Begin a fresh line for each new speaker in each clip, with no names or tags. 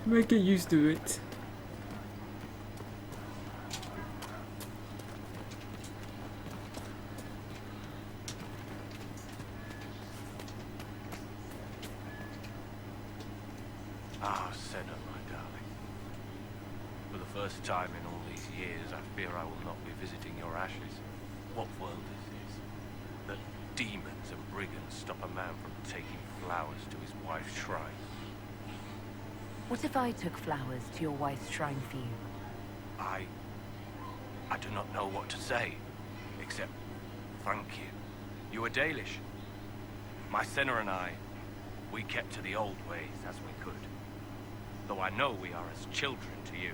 Might get used to it.
Ah, Senna, my darling. For the first time in all these years, I fear I will not be visiting your ashes. What world is this? That demons and brigands stop a man from taking flowers to his wife's shrine.
What if I took flowers to your wife's shrine for you?
I do not know what to say, except thank you. You were Dalish. My Senna and I, we kept to the old ways as we could. Though I know we are as children to you.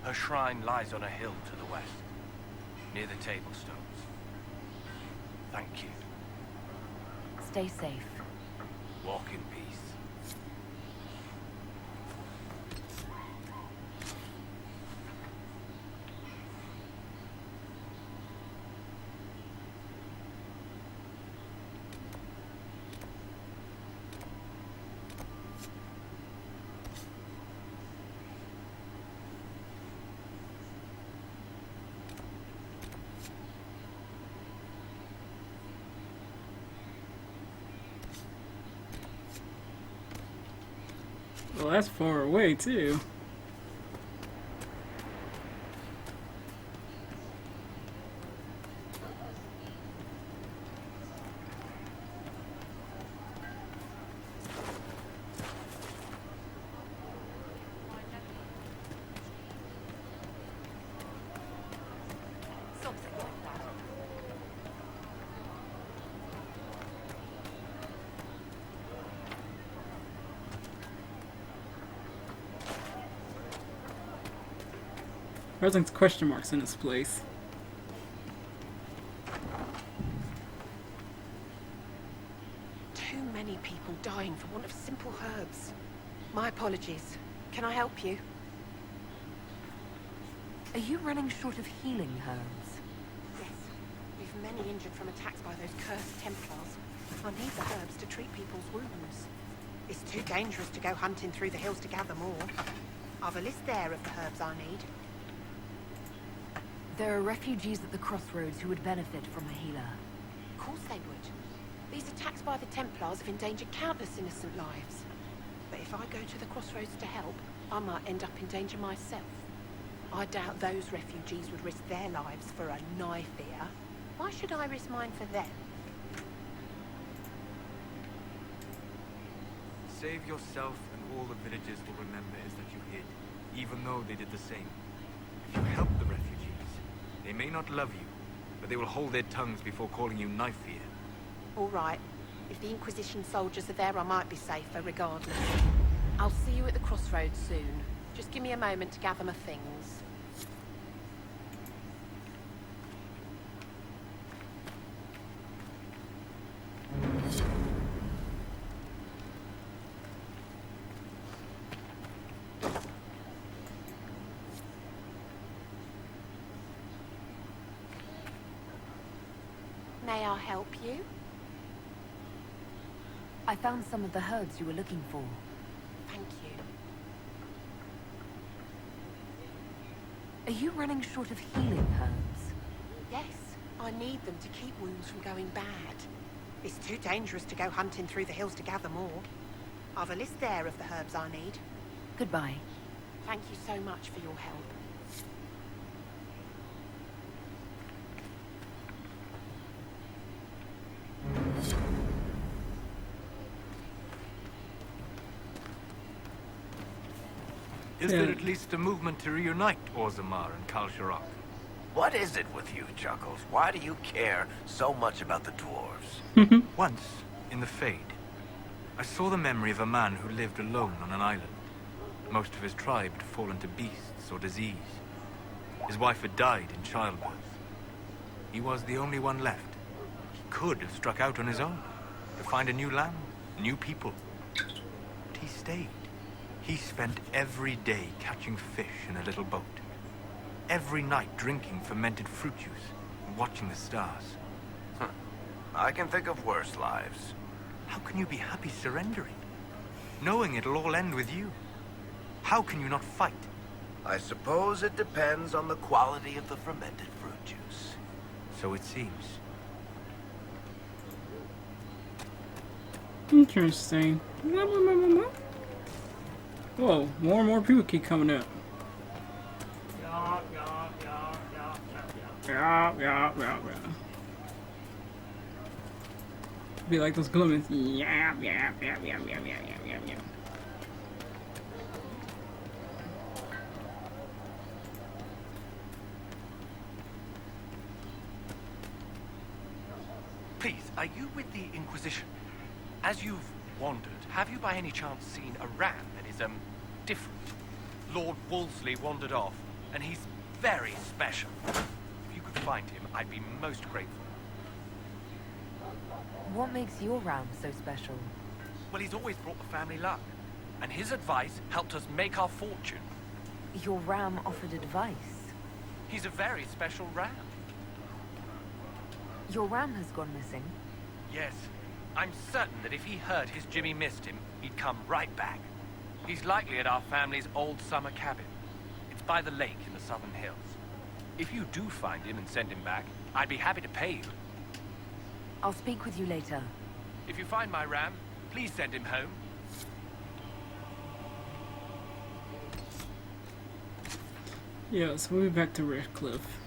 Her shrine lies on a hill to the west, near the tablstones. Thank you.
Stay safe.
Walk in peace.
Well, that's far away, too.
Something like that.
Everything's question marks in this place.
Too many people dying for want of simple herbs. My apologies. Can I help you?
Are you running short of healing herbs?
Yes. We've many injured from attacks by those cursed Templars. I need the herbs to treat people's wounds. It's too dangerous to go hunting through the hills to gather more. I've a list there of the herbs I need.
There are refugees at the crossroads who would benefit from a healer.
Of course they would. These attacks by the Templars have endangered countless innocent lives. But if I go to the crossroads to help, I might end up in danger myself. I doubt those refugees would risk their lives for a knife here. Why should I risk mine for them?
Save yourself and all the villagers will remember is that you hid, even though they did the same. If you help the refugees, they may not love you, but they will hold their tongues before calling you knife here.
All right. If the Inquisition soldiers are there, I might be safer regardless. I'll see you at the crossroads soon. Just give me a moment to gather my things. May I help you?
I found some of the herbs you were looking for.
Thank you.
Are you running short of healing herbs?
Yes, I need them to keep wounds from going bad. It's too dangerous to go hunting through the hills to gather more. I've a list there of the herbs I need.
Goodbye.
Thank you so much for your help.
Is there at least a movement to reunite Orzammar and Kal Sharok?
What is it with you, Chuckles? Why do you care so much about the dwarves?
Once, in the Fade, I saw the memory of a man who lived alone on an island. Most of his tribe had fallen to beasts or disease. His wife had died in childbirth. He was the only one left. He could have struck out on his own, to find a new land, new people. But he stayed. He spent every day catching fish in a little boat. Every night drinking fermented fruit juice and watching the stars.
I can think of worse lives.
How can you be happy surrendering? Knowing it'll all end with you? How can you not fight?
I suppose it depends on the quality of the fermented fruit juice.
So it seems.
Interesting. Whoa, more and more people keep coming up. Yeah. Be like those glowmans. Yeah.
Please, are you with the Inquisition? As you've wandered, have you by any chance seen a ram that is, different? Lord Wolseley wandered off, and he's very special. If you could find him, I'd be most grateful.
What makes your ram so special?
Well, he's always brought the family luck, and his advice helped us make our fortune.
Your ram offered advice.
He's a very special ram.
Your ram has gone missing.
Yes, I'm certain that if he heard his Jimmy missed him, he'd come right back. He's likely at our family's old summer cabin. It's by the lake in the southern hills. If you do find him and send him back, I'd be happy to pay you.
I'll speak with you later.
If you find my ram, please send him home.
Yeah, so we'll be back to Redcliffe.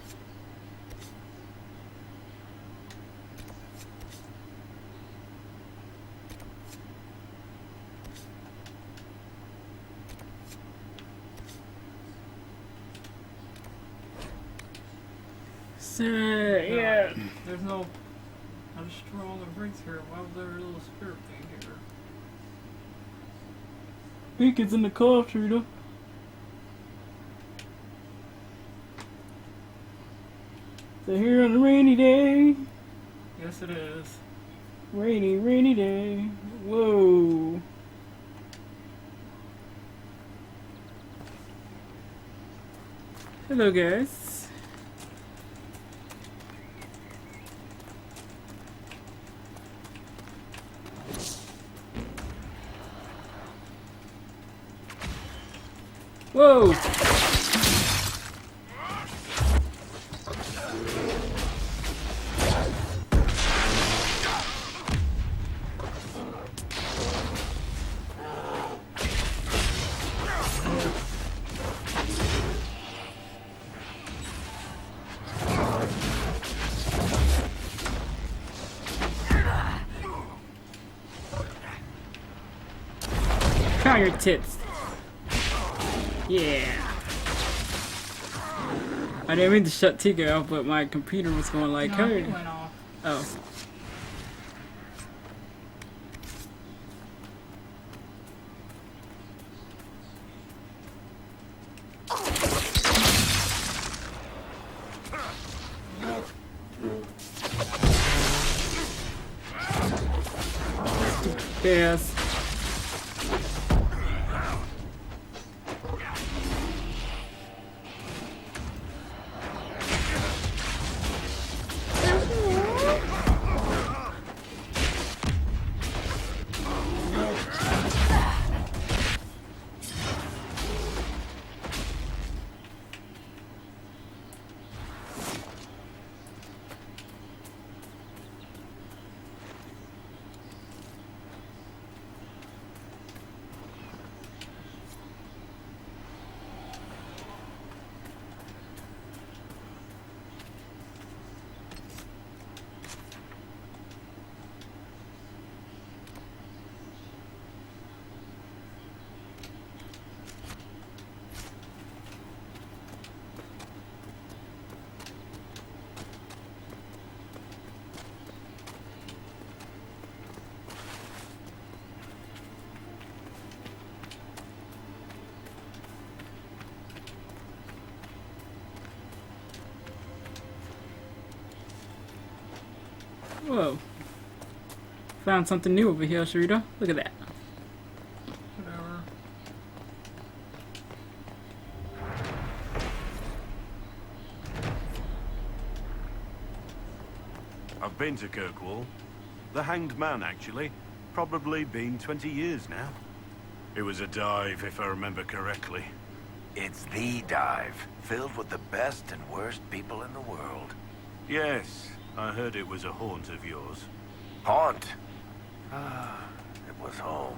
So, yeah.
There's no strong breaks here. Why was there a little spirit thing here?
Pink is in the car, Trina. So here on a rainy day.
Yes, it is.
Rainy day. Whoa. Hello, guys. Whoa! Count your tits. Yeah. I didn't mean to shut Tika off, but my computer was going like,
No,
hey.
it went off.
Oh. Yes. Whoa. Found something new over here, Sharita. Look at that.
Whatever.
I've been to Kirkwall. The Hanged Man, actually. Probably been 20 years now. It was a dive, if I remember correctly.
It's the dive, filled with the best and worst people in the world.
Yes, I heard it was a haunt of yours.
Haunt. Ah, it was home.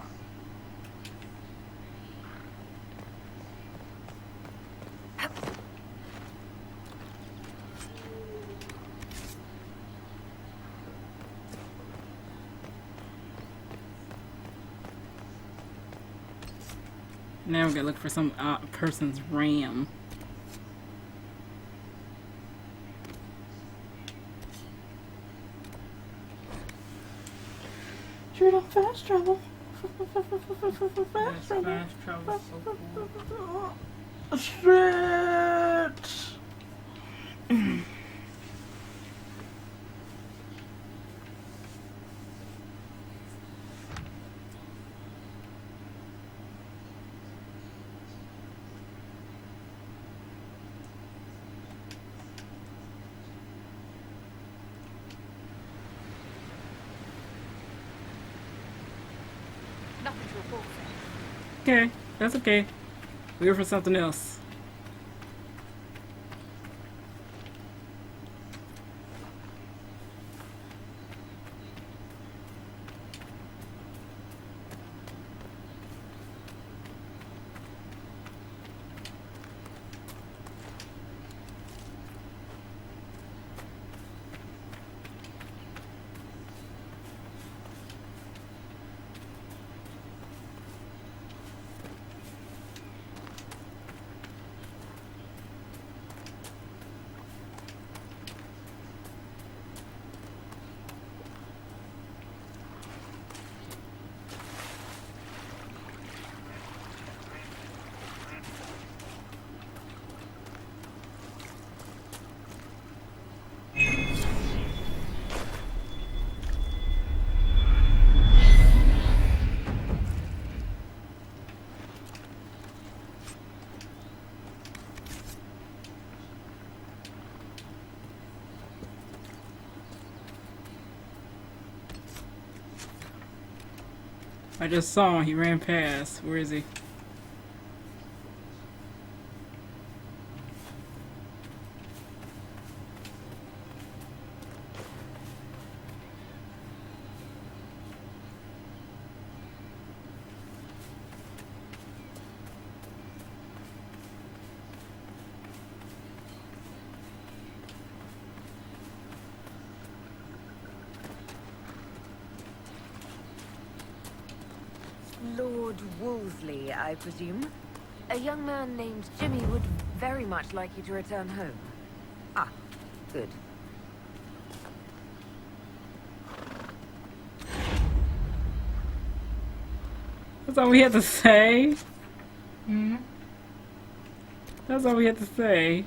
Now we gotta look for some person's RAM. Shoot on fast travel.
Yes, fast travel so cool.
Shit.
Nothing to report.
Okay, that's okay. We were for something else. I just saw him. He ran past. Where is he?
Lord Wolseley, I presume? A young man named Jimmy would very much like you to return home. Ah, good.
That's all we had to say.
Hmm?
That's all we had to say.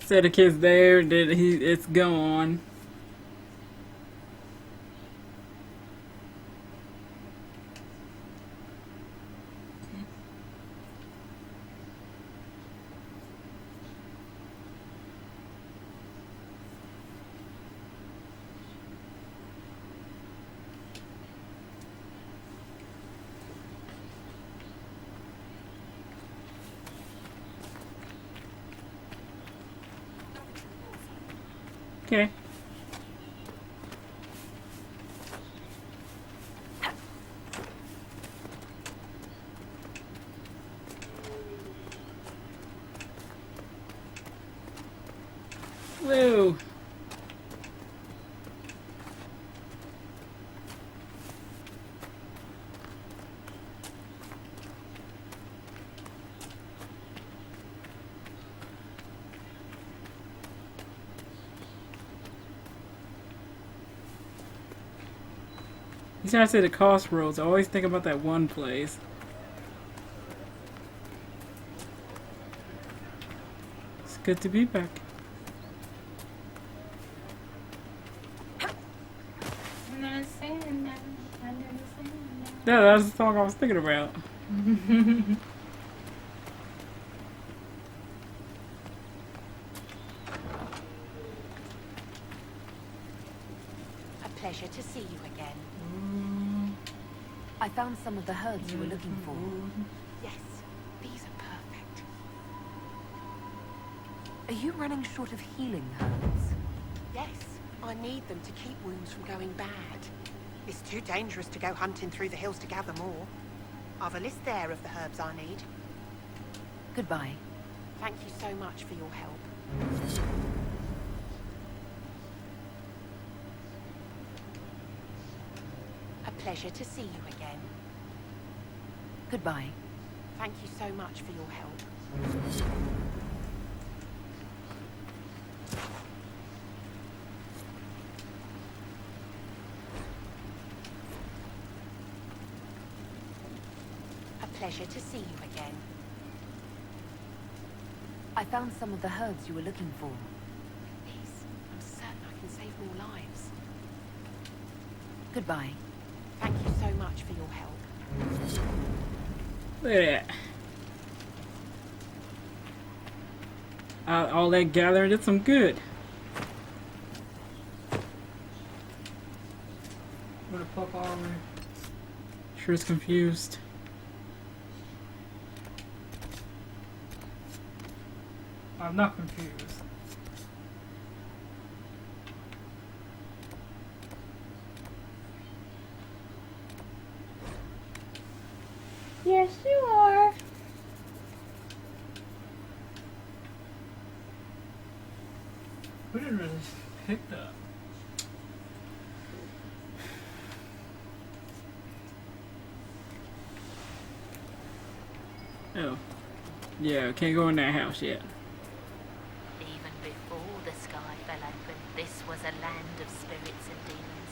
Said the kid's there, that it's gone. Okay. Whoa. He's trying to say the crossroads. I always think about that one place. It's good to be back. Yeah, that's the song I was thinking about.
pleasure to see you again.
I found some of the herbs you were looking for.
Yes, these are perfect.
Are you running short of healing herbs?
Yes, I need them to keep wounds from going bad. It's too dangerous to go hunting through the hills to gather more. I've a list there of the herbs I need.
Goodbye.
Thank you so much for your help. A pleasure to see you again.
Goodbye.
Thank you so much for your help. A pleasure to see you again.
I found some of the herbs you were looking for.
These, I'm certain I can save more lives.
Goodbye.
Thank you so much for your help.
Look at that. All that gathering did some good.
Where the fuck are we?
Sure is confused.
I'm not confused.
Yes, you are.
We didn't really pick that.
Oh. Yeah, can't go in that house yet.
Even before the sky fell open, this was a land of spirits and demons.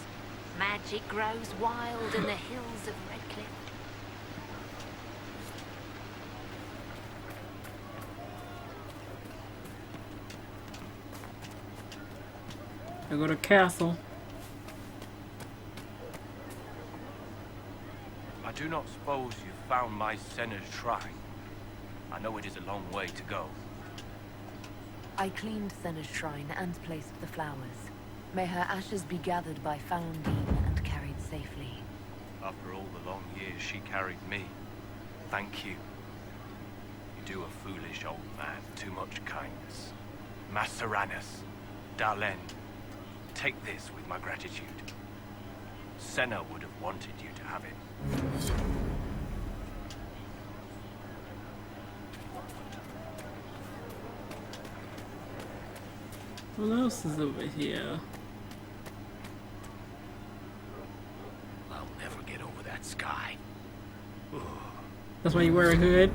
Magic grows wild in the hills of Redcliffe.
I go to castle.
I do not suppose you found my Senna's shrine. I know it is a long way to go.
I cleaned Senna's shrine and placed the flowers. May her ashes be gathered by Foundine and carried safely.
After all the long years she carried me, thank you. You do a foolish old man too much kindness. Maceranus, Darlen, take this with my gratitude. Senna would have wanted you to have it.
What else is over here?
I'll never get over that sky.
That's why you wear a hood?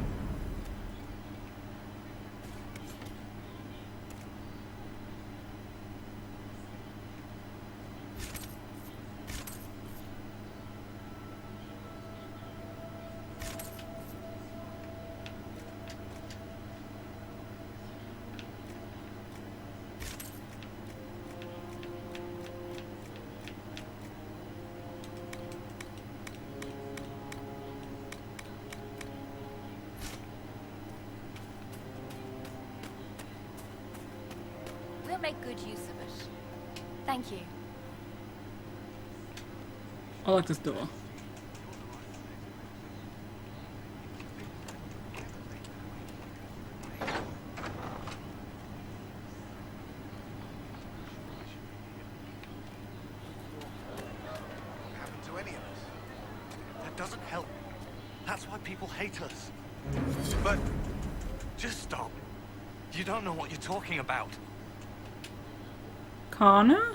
We'll make good use of it. Thank you.
I like this door.
Happened to any of us? That doesn't help. That's why people hate us. But just stop. You don't know what you're talking about.
Connor?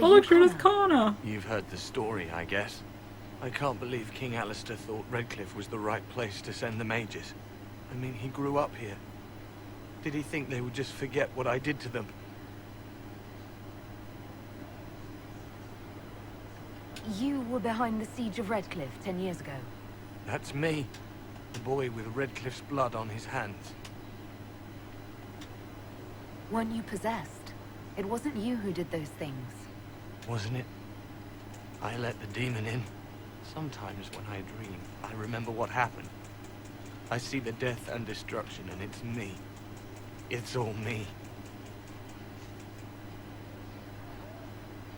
Oh, look, sure it's Connor.
You've heard the story, I guess. I can't believe King Alistair thought Redcliffe was the right place to send the mages. I mean, he grew up here. Did he think they would just forget what I did to them?
You were behind the siege of Redcliffe 10 years ago.
That's me. The boy with Redcliffe's blood on his hands.
Weren't you possessed? It wasn't you who did those things.
Wasn't it? I let the demon in. Sometimes when I dream, I remember what happened. I see the death and destruction, and it's me. It's all me.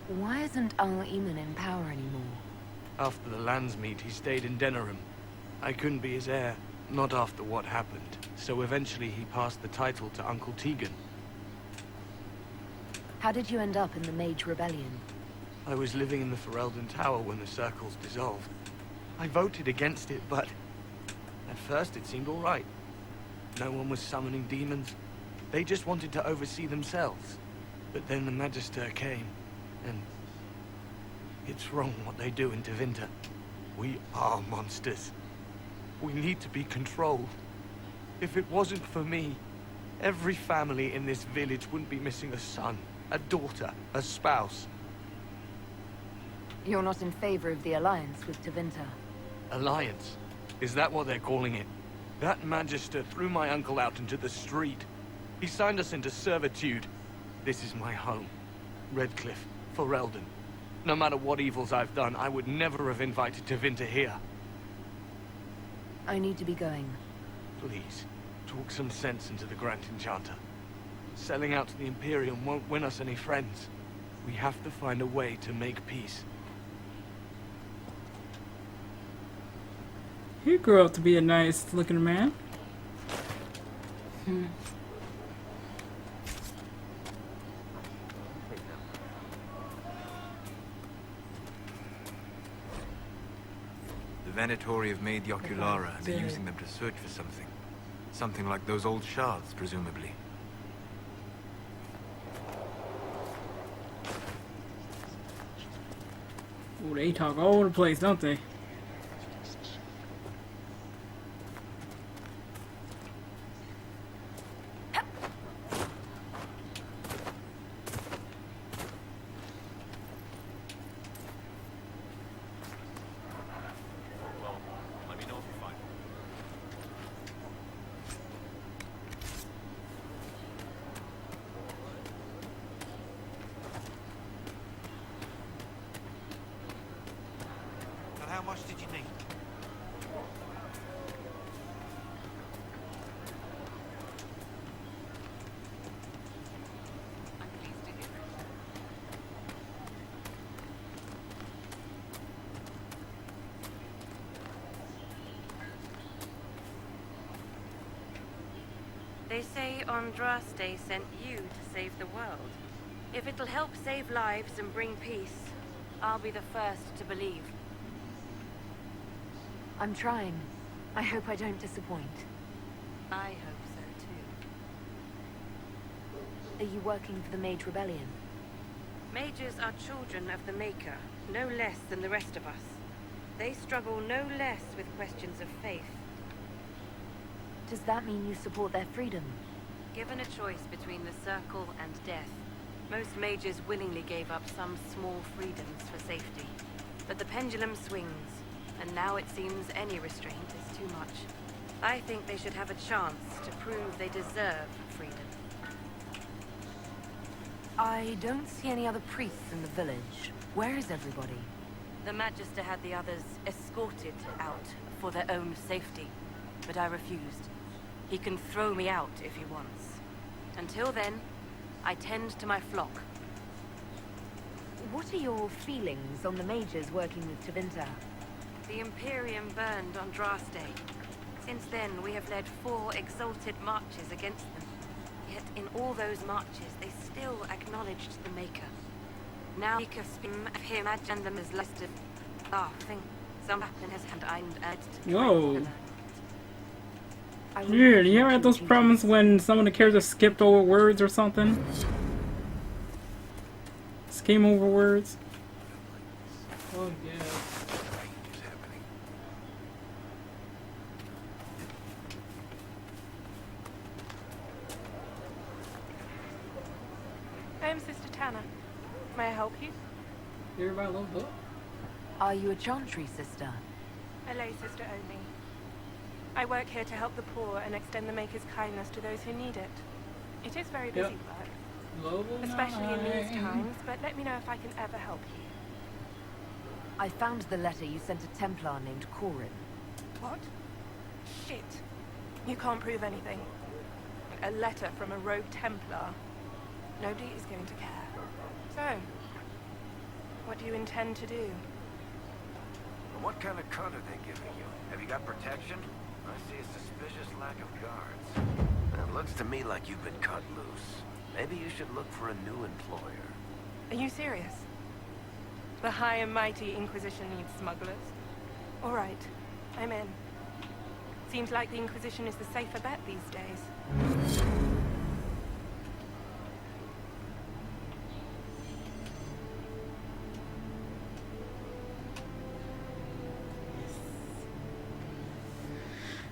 Why isn't Al-Eman in power anymore?
After the lands meet, he stayed in Denerim. I couldn't be his heir, not after what happened. So eventually he passed the title to Uncle Tegan.
How did you end up in the Mage Rebellion?
I was living in the Ferelden Tower when the circles dissolved. I voted against it, but at first it seemed all right. No one was summoning demons. They just wanted to oversee themselves. But then the Magister came, and it's wrong what they do in Tevinter. We are monsters. We need to be controlled. If it wasn't for me, every family in this village wouldn't be missing a son, a daughter, a spouse.
You're not in favor of the alliance with Tevinter?
Alliance? Is that what they're calling it? That Magister threw my uncle out into the street. He signed us into servitude. This is my home. Redcliffe, Ferelden. No matter what evils I've done, I would never have invited Tevinter here.
I need to be going.
Please, talk some sense into the Grand Enchanter. Selling out to the Imperium won't win us any friends. We have to find a way to make peace.
He grew up to be a nice looking man.
The Venatori have made the Oculara, and they're using them to search for something. Something like those old shards, presumably.
Oh, they talk all over the place, don't they?
How much did you need?
They say Andraste sent you to save the world. If it'll help save lives and bring peace, I'll be the first to believe.
I'm trying. I hope I don't disappoint.
I hope so too.
Are you working for the Mage Rebellion?
Mages are children of the Maker, no less than the rest of us. They struggle no less with questions of faith.
Does that mean you support their freedom?
Given a choice between the Circle and death, most mages willingly gave up some small freedoms for safety. But the pendulum swings, and now it seems any restraint is too much. I think they should have a chance to prove they deserve freedom.
I don't see any other priests in the village. Where is everybody?
The Magister had the others escorted out for their own safety, but I refused. He can throw me out if he wants. Until then, I tend to my flock.
What are your feelings on the mages working with Tevinter?
The Imperium burned Andraste. Since then, we have led 4 exalted marches against them. Yet in all those marches, they still acknowledged the Maker. Now he can speak of him and them as listed. Laughing. Some happen has hand I
Whoa. Yeah, you ever had those problems when some of the characters skipped over words or something? Skim over words?
Oh, yeah.
I'm Sister Tanner. May I help you?
Hear about a little book?
Are you a Chantry sister?
A lay sister only. I work here to help the poor and extend the Maker's kindness to those who need it. It is very busy work.
Global
Especially in these
9.
times, but let me know if I can ever help you.
I found the letter you sent a Templar named Corin.
What? Shit. You can't prove anything. A letter from a rogue Templar. Nobody is going to care. So,
What do you intend to do?
And what kind of cut are they giving you? Have you got protection? I see a suspicious lack of guards. It looks to me like you've been cut loose. Maybe you should look for a new employer.
Are you serious? The high and mighty Inquisition needs smugglers. All right, I'm in. Seems like the Inquisition is the safer bet these days.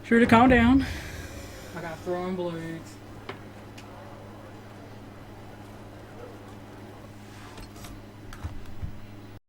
Sure to calm down.
I got throwing blades.